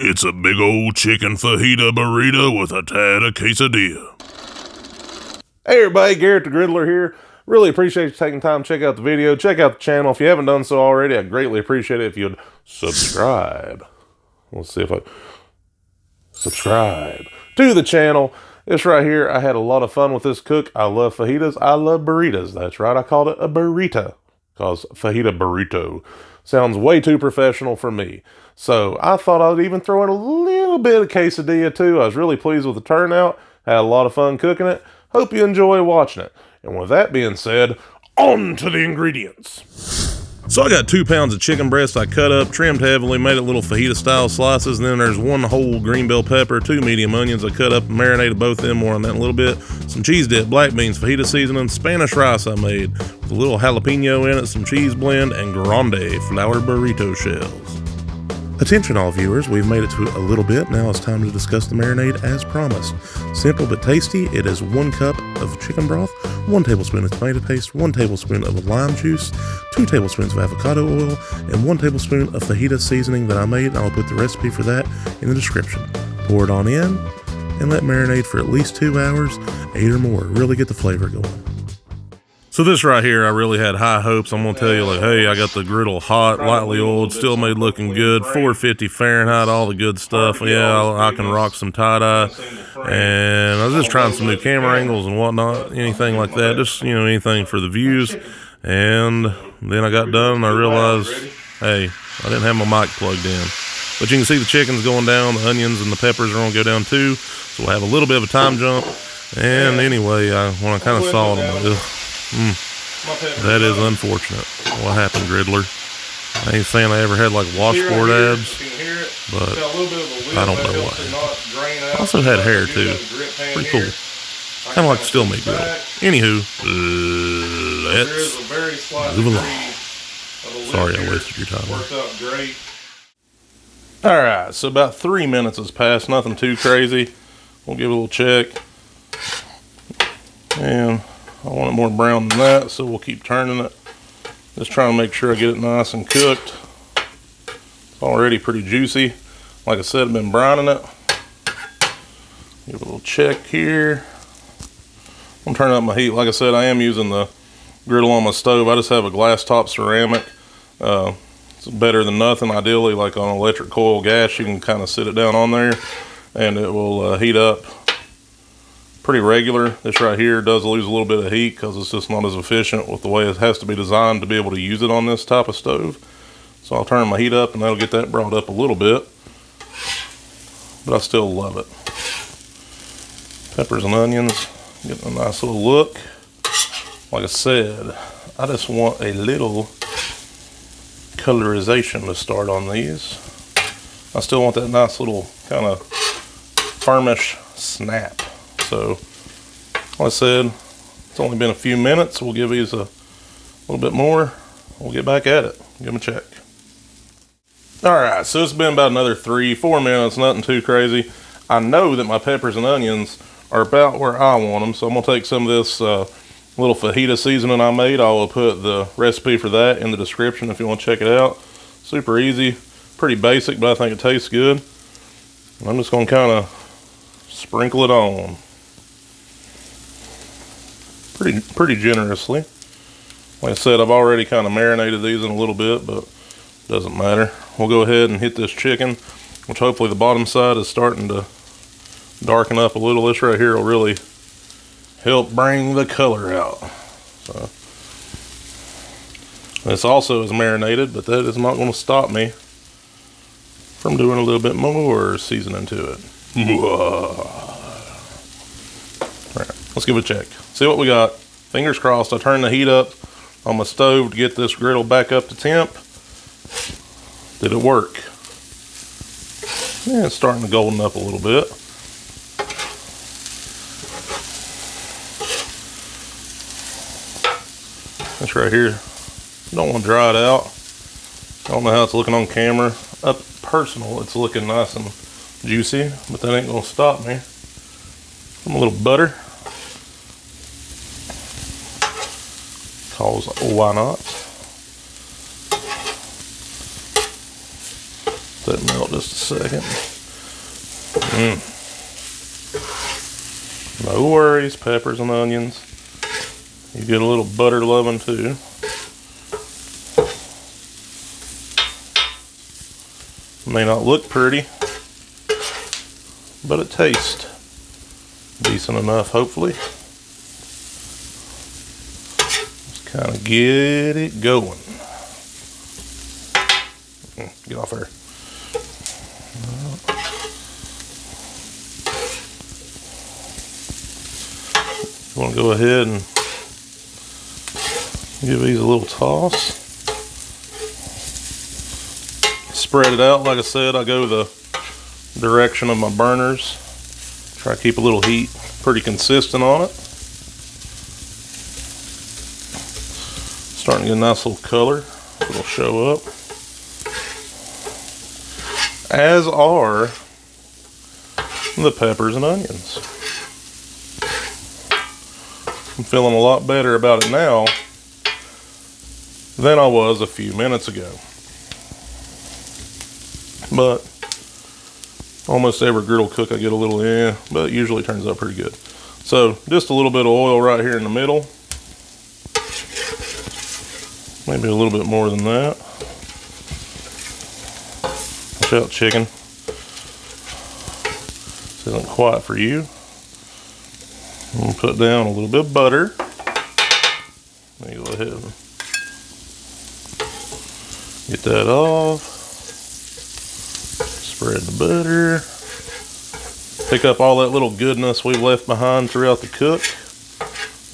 It's a big old chicken fajita burrito with a tad of quesadilla. Hey everybody, Garrett the Griddler here. Really appreciate you taking time to check out the video. Check out the channel. If you haven't done so already, I'd greatly appreciate it if you'd subscribe. Let's see if I... Subscribe to the channel. This right here, I had a lot of fun with this cook. I love fajitas. I love burritas. That's right, I called it a burrito because fajita burrito sounds way too professional for me. So I thought I'd even throw in a little bit of quesadilla too. I was really pleased with the turnout. Had a lot of fun cooking it. Hope you enjoy watching it. And with that being said, on to the ingredients. So I got 2 pounds of chicken breast I cut up, trimmed heavily, made it little fajita style slices, and then there's 1 whole green bell pepper, 2 medium onions I cut up and marinated both of them, more on that in a little bit, some cheese dip, black beans, Fajita Seasoning, Spanish rice I made with a little jalapeno in it, some cheese blend, and Grande flour burrito shells. Attention all viewers, we've made it to a little bit. Now it's time to discuss the marinade as promised. Simple but tasty. It is 1 cup of chicken broth, 1 tablespoon of tomato paste, 1 tablespoon of lime juice, 2 tablespoons of avocado oil, and 1 tablespoon of Fajita seasoning that I made, and I'll put the recipe for that in the description. Pour it on in and let marinate for at least 2 hours, 8 or more. Really get the flavor going. So this right here, I really had high hopes. I'm going to tell you, like, hey, I got the griddle hot, lightly oiled, still made looking good, 450 Fahrenheit, all the good stuff. Yeah, I can rock some tie-dye. And I was just trying some new camera angles and whatnot, anything like that. Just, you know, anything for the views. And then I got done and I realized, hey, I didn't have my mic plugged in. But you can see the chicken's going down, the onions and the peppers are going to go down too. So we'll have a little bit of a time jump. And anyway, when I kind of saw it, I'm like, that is unfortunate. What happened, Griddler? I ain't saying I ever had like washboard abs, but I don't know why. I also had hair too. Pretty cool. Kind of like the still meat grill. Anywho, let's move along. Sorry I wasted your time. Alright, so about 3 minutes has passed. Nothing too crazy. We'll give it a little check. And I want it more brown than that, so we'll keep turning it. Just trying to make sure I get it nice and cooked. It's already pretty juicy. Like I said, I've been browning it. Give it a little check here. I'm turning up my heat. Like I said, I am using the griddle on my stove. I just have a glass top ceramic. It's better than nothing. Ideally, like on electric coil gas, you can kind of sit it down on there and it will heat up pretty regular. This right here does lose a little bit of heat because it's just not as efficient with the way it has to be designed to be able to use it on this type of stove. So I'll turn my heat up and that'll get that brought up a little bit, but I still love it. Peppers and onions, getting a nice little look. Like I said, I just want a little colorization to start on these. I still want that nice little kind of firmish snap. So, like I said, it's only been a few minutes. We'll give these a little bit more. We'll get back at it. Give them a check. Alright, so it's been about another 3-4 minutes. Nothing too crazy. I know that my peppers and onions are about where I want them. So I'm going to take some of this little fajita seasoning I made. I will put the recipe for that in the description if you want to check it out. Super easy. Pretty basic, but I think it tastes good. And I'm just going to kind of sprinkle it on. Pretty generously. Like I said, I've already kind of marinated these in a little bit, but doesn't matter. We'll go ahead and hit this chicken, which hopefully the bottom side is starting to darken up a little. This right here will really help bring the color out. So this also is marinated, but that is not going to stop me from doing a little bit more seasoning to it. Alright, let's give it a check. See what we got. Fingers crossed. I turned the heat up on my stove to get this griddle back up to temp. Did it work? Yeah, it's starting to golden up a little bit. This right here, don't want to dry it out. I don't know how it's looking on camera. Up personal, it's looking nice and juicy, but that ain't gonna stop me. Some a little butter. Cause why not? Let that melt just a second. No worries, peppers and onions. You get a little butter loving too. May not look pretty, but it tastes decent enough, hopefully. Just kind of get it going. Get off there. You want to go ahead and give these a little toss. Spread it out. Like I said, I go the direction of my burners. Try to keep a little heat pretty consistent on it. Starting to get a nice little color. It'll show up. As are the peppers and onions. I'm feeling a lot better about it now than I was a few minutes ago. But almost every griddle cook I get a little but it usually turns out pretty good. So just a little bit of oil right here in the middle. Maybe a little bit more than that. Watch out, chicken. This isn't quite for you. I'm going to put down a little bit of butter. Let me go ahead and get that off. Spread the butter. Pick up all that little goodness we left behind throughout the cook. A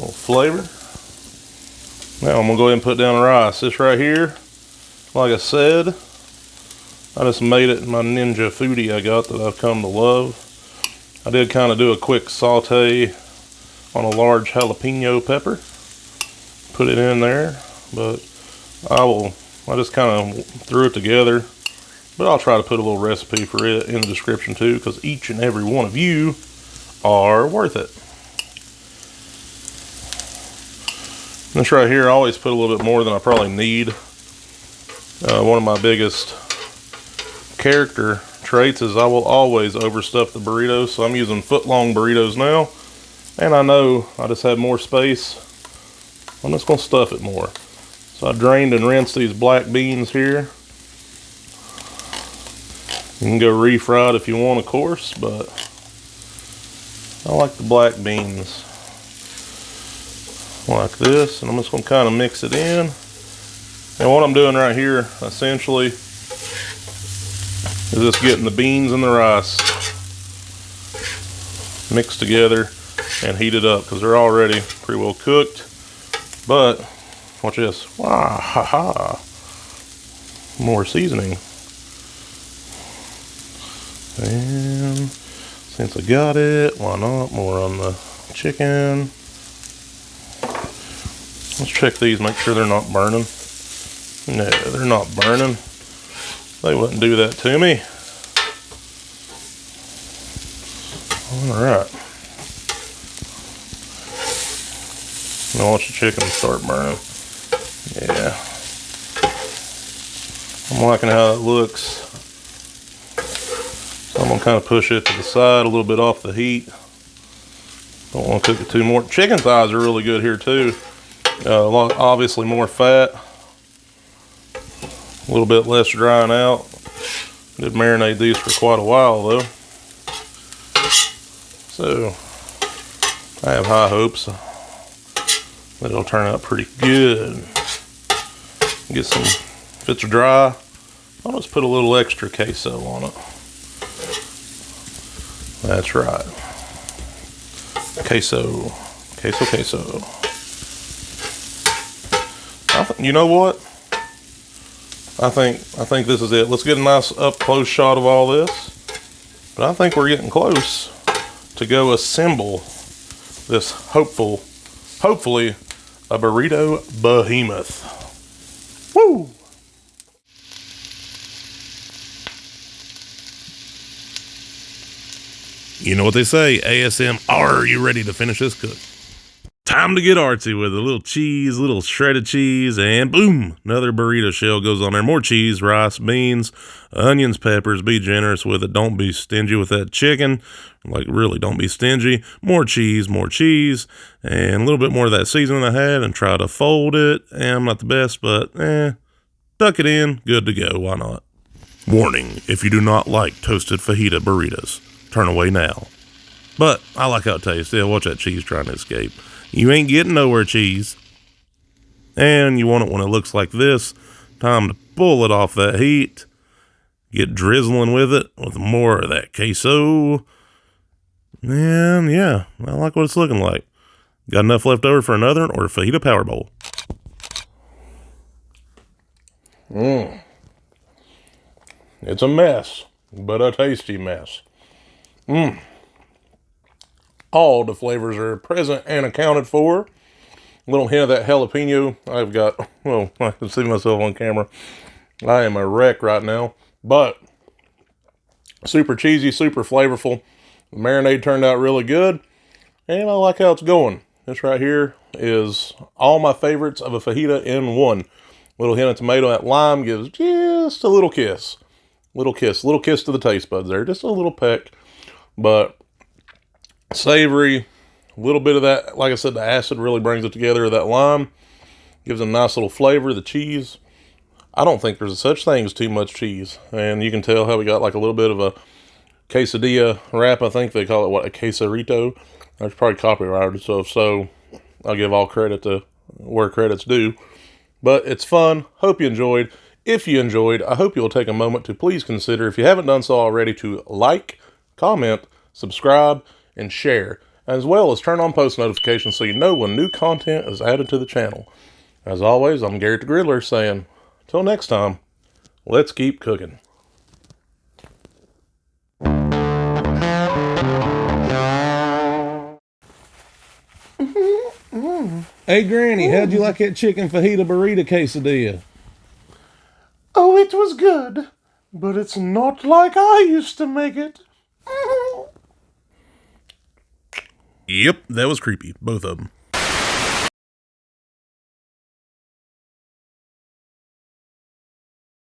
little flavor. Now I'm going to go ahead and put down the rice. This right here, like I said, I just made it in my Ninja Foodie I got that I've come to love. I did kind of do a quick saute on a large jalapeno pepper. Put it in there, but I just kind of threw it together. But I'll try to put a little recipe for it in the description too, because each and every one of you are worth it. This right here, I always put a little bit more than I probably need. One of my biggest character traits is I will always overstuff the burritos, so I'm using foot-long burritos now. And I know I just had more space. I'm just going to stuff it more. So I drained and rinsed these black beans here. You can go refried if you want, of course, but I like the black beans like this. And I'm just going to kind of mix it in. And what I'm doing right here, essentially, is just getting the beans and the rice mixed together and heated up, because they're already pretty well cooked. But watch this. Wow, ha ha. More seasoning. And since I got it, why not more on the chicken? Let's check these, make sure they're not burning. No, they're not burning. They wouldn't do that to me. All right. Now watch the chicken start burning. Yeah. I'm liking how it looks. So I'm going to kind of push it to the side a little bit off the heat. Don't want to cook it too more. Chicken thighs are really good here too. Obviously more fat. A little bit less drying out. Did marinate these for quite a while though. So I have high hopes that it'll turn out pretty good. Get some, if it's dry, I'll just put a little extra queso on it. That's right. Queso. Queso, queso. You know what? I think this is it. Let's get a nice up close shot of all this. But I think we're getting close to go assemble this hopefully a burrito behemoth. Woo! You know what they say, ASM, are you ready to finish this cook? Time Time to get artsy with a little cheese, little shredded cheese, and boom, another burrito shell goes on there. More cheese, rice, beans, onions, peppers. Be generous with it. Don't be stingy with that chicken. Like, really, don't be stingy. More cheese, and a little bit more of that seasoning I had, and try to fold it. I'm not the best, but tuck it in, good to go. Why not? Warning, if you do not like toasted fajita burritos, turn away now. But I like how it tastes. Yeah, watch that cheese trying to escape. You ain't getting nowhere, cheese. And you want it when it looks like this. Time to pull it off that heat. Get drizzling with it with more of that queso. And yeah, I like what it's looking like. Got enough left over for another or a fajita power bowl. It's a mess, but a tasty mess. All the flavors are present and accounted for. A little hint of that jalapeno. I've got, well, I can see myself on camera. I am a wreck right now, but super cheesy, super flavorful. The marinade turned out really good, and I like how it's going. This right here is all my favorites of a fajita in one. Little hint of tomato. That lime gives just a little kiss. Little kiss to the taste buds there. Just a little peck, but savory. A little bit of that, like I said, the acid really brings it together. That lime gives a nice little flavor. The cheese, I don't think there's such thing as too much cheese. And you can tell how we got like a little bit of a quesadilla wrap. I think they call it, what, a quesarito. That's probably copyrighted stuff, so I'll give all credit to where credit's due. But it's fun. Hope you enjoyed. If you enjoyed, I hope you'll take a moment to please consider, if you haven't done so already, to like, comment, subscribe, and share, as well as turn on post notifications so you know when new content is added to the channel. As always, I'm Garrett the Griddler saying, till next time, let's keep cooking. Hey, Granny, how'd you like that chicken fajita burrita quesadilla? Oh, it was good, but it's not like I used to make it. Yep, that was creepy, both of them.